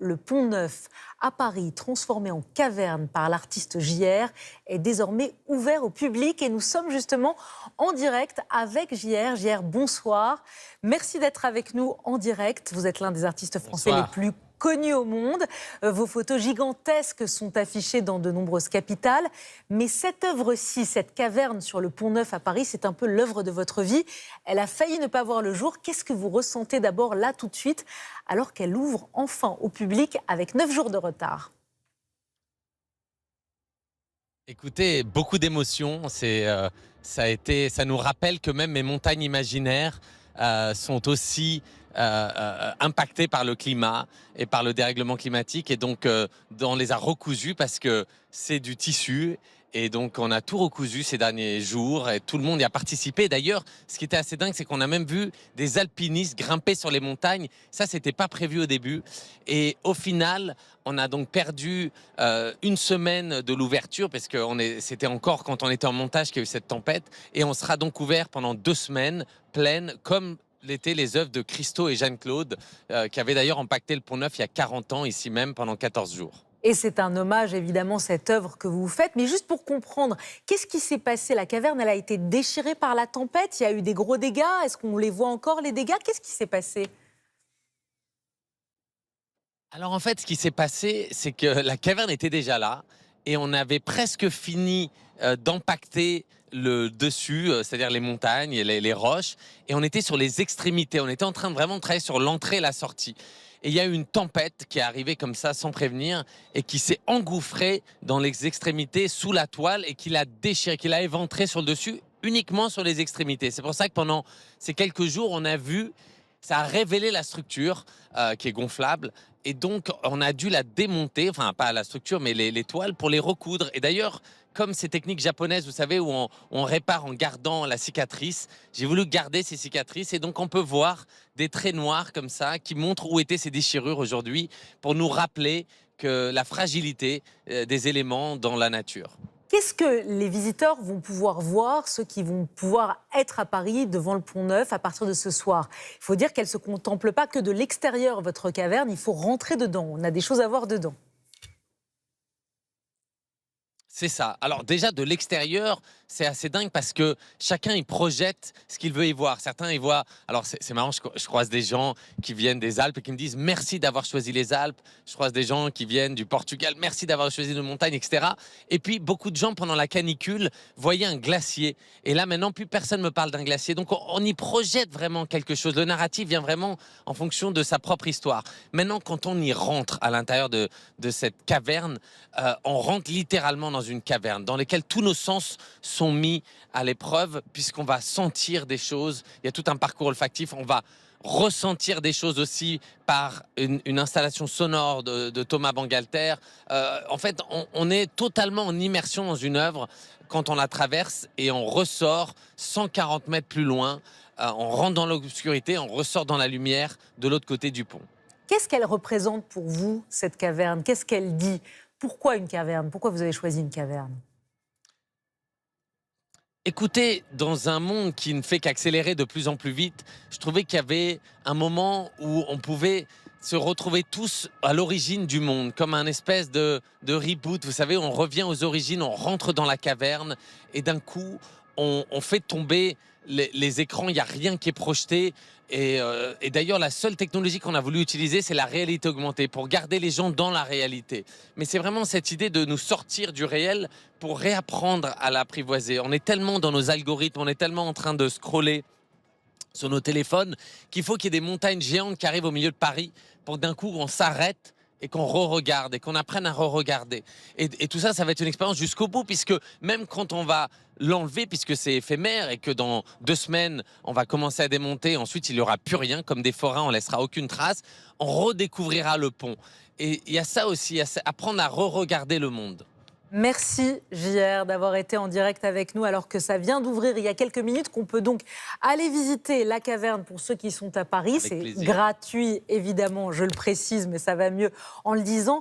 le Pont-Neuf à Paris, transformé en caverne par l'artiste JR, est désormais ouvert au public et nous sommes justement en direct avec JR. JR, bonsoir. Merci d'être avec nous en direct. Vous êtes l'un des artistes français les plus connus au monde. Vos photos gigantesques sont affichées dans de nombreuses capitales. Mais cette œuvre-ci, cette caverne sur le Pont-Neuf à Paris, c'est un peu l'œuvre de votre vie. Elle a failli ne pas voir le jour. Qu'est-ce que vous ressentez d'abord là tout de suite, alors qu'elle ouvre enfin au public avec 9 jours de retard? Écoutez, beaucoup d'émotions. Ça nous rappelle que même mes montagnes imaginaires sont aussi impactées par le climat et par le dérèglement climatique. Et donc, on les a recousues parce que c'est du tissu. Et donc, on a tout recousu ces derniers jours et tout le monde y a participé. D'ailleurs, ce qui était assez dingue, c'est qu'on a même vu des alpinistes grimper sur les montagnes. Ça, c'était pas prévu au début. Et au final, on a donc perdu une semaine de l'ouverture parce que c'était encore quand on était en montage qu'il y a eu cette tempête. Et on sera donc ouvert pendant 2 semaines pleines, comme l'étaient les œuvres de Christo et Jeanne-Claude, qui avaient d'ailleurs impacté le Pont-Neuf il y a 40 ans, ici même, pendant 14 jours. Et c'est un hommage, évidemment, cette œuvre que vous faites. Mais juste pour comprendre, qu'est-ce qui s'est passé? La caverne, elle a été déchirée par la tempête? Il y a eu des gros dégâts? Est-ce qu'on les voit encore, les dégâts? Qu'est-ce qui s'est passé? Alors en fait, ce qui s'est passé, c'est que la caverne était déjà là et on avait presque fini d'empacter le dessus, c'est-à-dire les montagnes et les roches, et on était sur les extrémités. On était en train de vraiment travailler sur l'entrée et la sortie. Et il y a eu une tempête qui est arrivée comme ça sans prévenir et qui s'est engouffrée dans les extrémités sous la toile et qui l'a déchiré, qui l'a éventré sur le dessus, uniquement sur les extrémités. C'est pour ça que pendant ces quelques jours, on a vu, ça a révélé la structure qui est gonflable. Et donc, on a dû la démonter, enfin pas la structure, mais les toiles pour les recoudre. Et d'ailleurs, comme ces techniques japonaises, vous savez, où on répare en gardant la cicatrice, j'ai voulu garder ces cicatrices. Et donc, on peut voir des traits noirs comme ça qui montrent où étaient ces déchirures aujourd'hui pour nous rappeler que la fragilité des éléments dans la nature. Qu'est-ce que les visiteurs vont pouvoir voir, ceux qui vont pouvoir être à Paris devant le Pont-Neuf à partir de ce soir? Il faut dire qu'elle ne se contemple pas que de l'extérieur, votre caverne, il faut rentrer dedans. On a des choses à voir dedans. C'est ça. Alors déjà, de l'extérieur, c'est assez dingue parce que chacun, il projette ce qu'il veut y voir. Certains, ils voient... Alors c'est marrant, je croise des gens qui viennent des Alpes et qui me disent « Merci d'avoir choisi les Alpes ». Je croise des gens qui viennent du Portugal « Merci d'avoir choisi nos montagnes », etc. Et puis, beaucoup de gens, pendant la canicule, voyaient un glacier. Et là, maintenant, plus personne ne me parle d'un glacier. Donc, on y projette vraiment quelque chose. Le narratif vient vraiment en fonction de sa propre histoire. Maintenant, quand on y rentre à l'intérieur de cette caverne, on rentre littéralement dans une caverne dans laquelle tous nos sens sont mis à l'épreuve puisqu'on va sentir des choses. Il y a tout un parcours olfactif. On va ressentir des choses aussi par une installation sonore de Thomas Bangalter. En fait, on est totalement en immersion dans une œuvre quand on la traverse et on ressort 140 mètres plus loin. On rentre dans l'obscurité, on ressort dans la lumière de l'autre côté du pont. Qu'est-ce qu'elle représente pour vous, cette caverne? Qu'est-ce qu'elle dit? Pourquoi une caverne? Pourquoi vous avez choisi une caverne? Écoutez, dans un monde qui ne fait qu'accélérer de plus en plus vite, je trouvais qu'il y avait un moment où on pouvait se retrouver tous à l'origine du monde, comme un espèce de reboot. Vous savez, on revient aux origines, on rentre dans la caverne et d'un coup, on fait tomber les écrans, il n'y a rien qui est projeté. Et d'ailleurs, la seule technologie qu'on a voulu utiliser, c'est la réalité augmentée, pour garder les gens dans la réalité. Mais c'est vraiment cette idée de nous sortir du réel pour réapprendre à l'apprivoiser. On est tellement dans nos algorithmes, on est tellement en train de scroller sur nos téléphones qu'il faut qu'il y ait des montagnes géantes qui arrivent au milieu de Paris pour que d'un coup, on s'arrête et qu'on re-regarde et qu'on apprenne à re-regarder. Et tout ça, ça va être une expérience jusqu'au bout, puisque même quand on va l'enlever, puisque c'est éphémère et que dans 2 semaines, on va commencer à démonter, ensuite il n'y aura plus rien, comme des forains, on ne laissera aucune trace, on redécouvrira le pont. Et il y a ça aussi, apprendre à re-regarder le monde. Merci JR d'avoir été en direct avec nous alors que ça vient d'ouvrir il y a quelques minutes, qu'on peut donc aller visiter la caverne pour ceux qui sont à Paris. C'est gratuit évidemment, je le précise, mais ça va mieux en le disant.